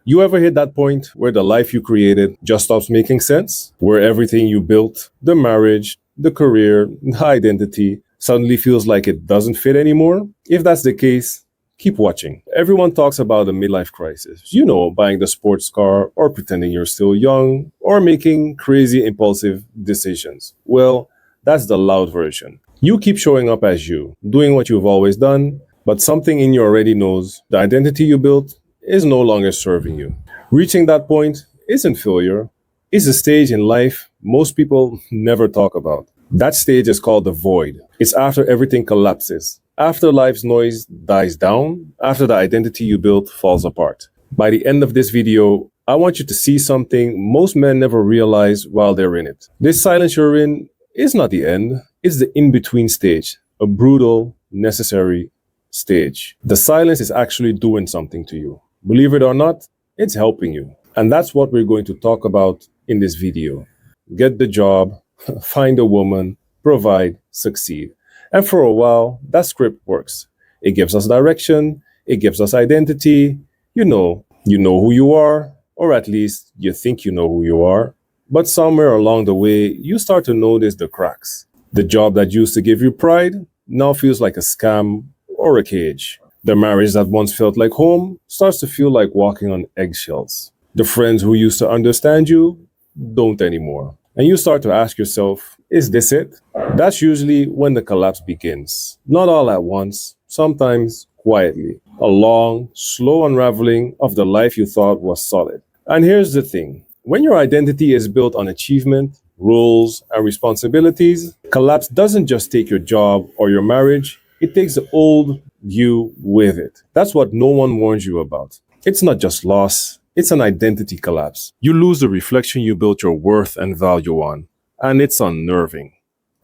You ever hit that point where the life you created just stops making sense? Where everything you built, the marriage, the career, the identity, suddenly feels like it doesn't fit anymore? If that's the case, keep watching. Everyone talks about the midlife crisis. You know, buying the sports car, or pretending you're still young, or making crazy impulsive decisions. Well, that's the loud version. You keep showing up as you, doing what you've always done, but something in you already knows the identity you built is no longer serving you. Reaching that point isn't failure, it's a stage in life most people never talk about. That stage is called the void. It's after everything collapses, after life's noise dies down, after the identity you built falls apart. By the end of this video, I want you to see something most men never realize while they're in it. This silence you're in is not the end, it's the in-between stage, a brutal, necessary stage. The silence is actually doing something to you. Believe it or not, it's helping you. And that's what we're going to talk about in this video. Get the job, find a woman, provide, succeed. And for a while, that script works. It gives us direction, it gives us identity. You know who you are, or at least you think you know who you are. But somewhere along the way, you start to notice the cracks. The job that used to give you pride now feels like a scam or a cage. The marriage that once felt like home starts to feel like walking on eggshells. The friends who used to understand you don't anymore. And you start to ask yourself, is this it? That's usually when the collapse begins. Not all at once, sometimes quietly. A long, slow unraveling of the life you thought was solid. And here's the thing. When your identity is built on achievement, roles, and responsibilities, collapse doesn't just take your job or your marriage, it takes the old you with it. That's what no one warns you about. It's not just loss, it's an identity collapse. You lose the reflection you built your worth and value on, and it's unnerving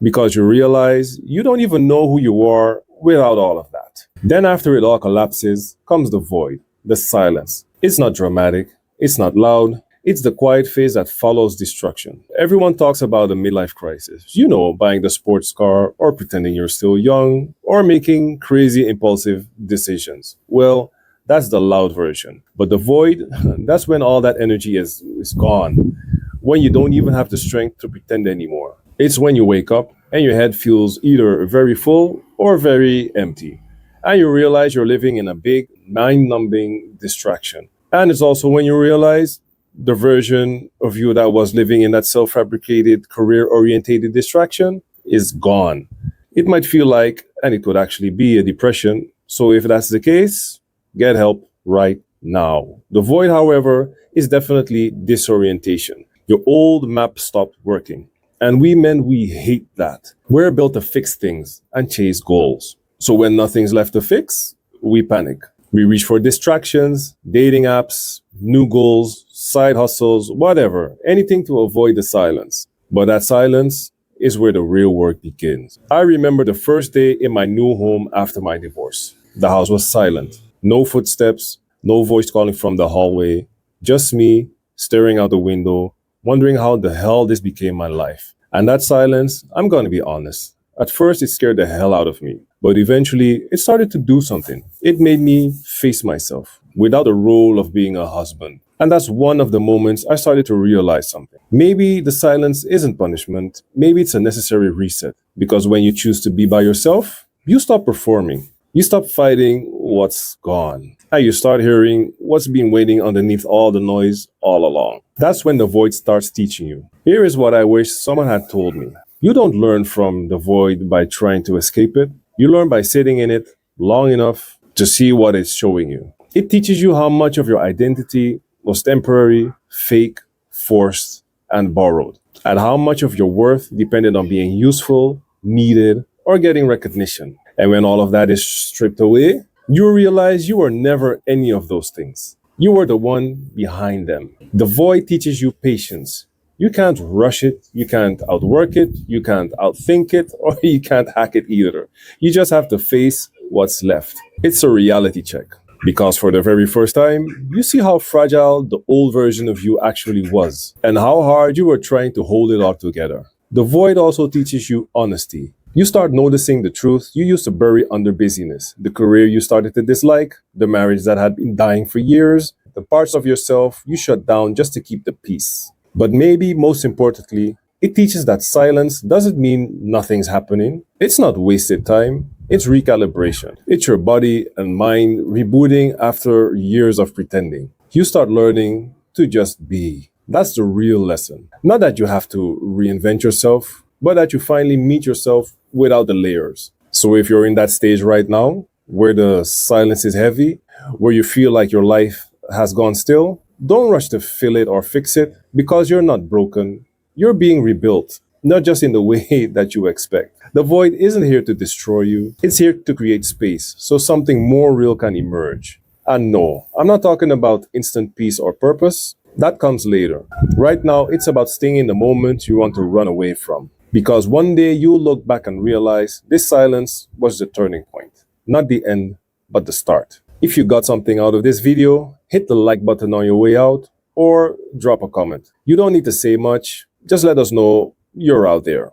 because you realize you don't even know who you are without all of that. Then after it all collapses, comes the void, the silence. It's not dramatic, it's not loud, it's the quiet phase that follows destruction. Everyone talks about the midlife crisis. You know, buying the sports car, or pretending you're still young, or making crazy impulsive decisions. Well, that's the loud version. But the void, that's when all that energy is gone. When you don't even have the strength to pretend anymore. It's when you wake up and your head feels either very full or very empty. And you realize you're living in a big, mind-numbing distraction. And it's also when you realize the version of you that was living in that self-fabricated, career-orientated distraction is gone. It might feel like, and it could actually be, a depression. So if that's the case, get help right now. The void, however, is definitely disorientation. Your old map stopped working. And we men, we hate that. We're built to fix things and chase goals. So when nothing's left to fix, we panic. We reach for distractions, dating apps, new goals, side hustles, whatever, anything to avoid the silence. But that silence is where the real work begins. I remember the first day in my new home after my divorce. The house was silent. No footsteps, no voice calling from the hallway, just me staring out the window, wondering how the hell this became my life. And that silence, I'm going to be honest, at first it scared the hell out of me. But eventually, it started to do something. It made me face myself without the role of being a husband. And that's one of the moments I started to realize something. Maybe the silence isn't punishment. Maybe it's a necessary reset. Because when you choose to be by yourself, you stop performing. You stop fighting what's gone. And you start hearing what's been waiting underneath all the noise all along. That's when the void starts teaching you. Here is what I wish someone had told me. You don't learn from the void by trying to escape it. You learn by sitting in it long enough to see what it's showing you. It teaches you how much of your identity was temporary, fake, forced, and borrowed, and how much of your worth depended on being useful, needed, or getting recognition. And when all of that is stripped away, you realize you were never any of those things. You were the one behind them. The void teaches you patience. You can't rush it, you can't outwork it, you can't outthink it, or you can't hack it either. You just have to face what's left. It's a reality check. Because for the very first time, you see how fragile the old version of you actually was, and how hard you were trying to hold it all together. The void also teaches you honesty. You start noticing the truth you used to bury under busyness, the career you started to dislike, the marriage that had been dying for years, the parts of yourself you shut down just to keep the peace. But maybe most importantly, it teaches that silence doesn't mean nothing's happening. It's not wasted time, it's recalibration. It's your body and mind rebooting after years of pretending. You start learning to just be. That's the real lesson. Not that you have to reinvent yourself, but that you finally meet yourself without the layers. So if you're in that stage right now, where the silence is heavy, where you feel like your life has gone still, don't rush to fill it or fix it because you're not broken. You're being rebuilt, not just in the way that you expect. The void isn't here to destroy you, it's here to create space so something more real can emerge. And no, I'm not talking about instant peace or purpose. That comes later. Right now, it's about staying in the moment you want to run away from. Because one day you'll look back and realize this silence was the turning point. Not the end, but the start. If you got something out of this video, hit the like button on your way out or drop a comment. You don't need to say much, just let us know you're out there.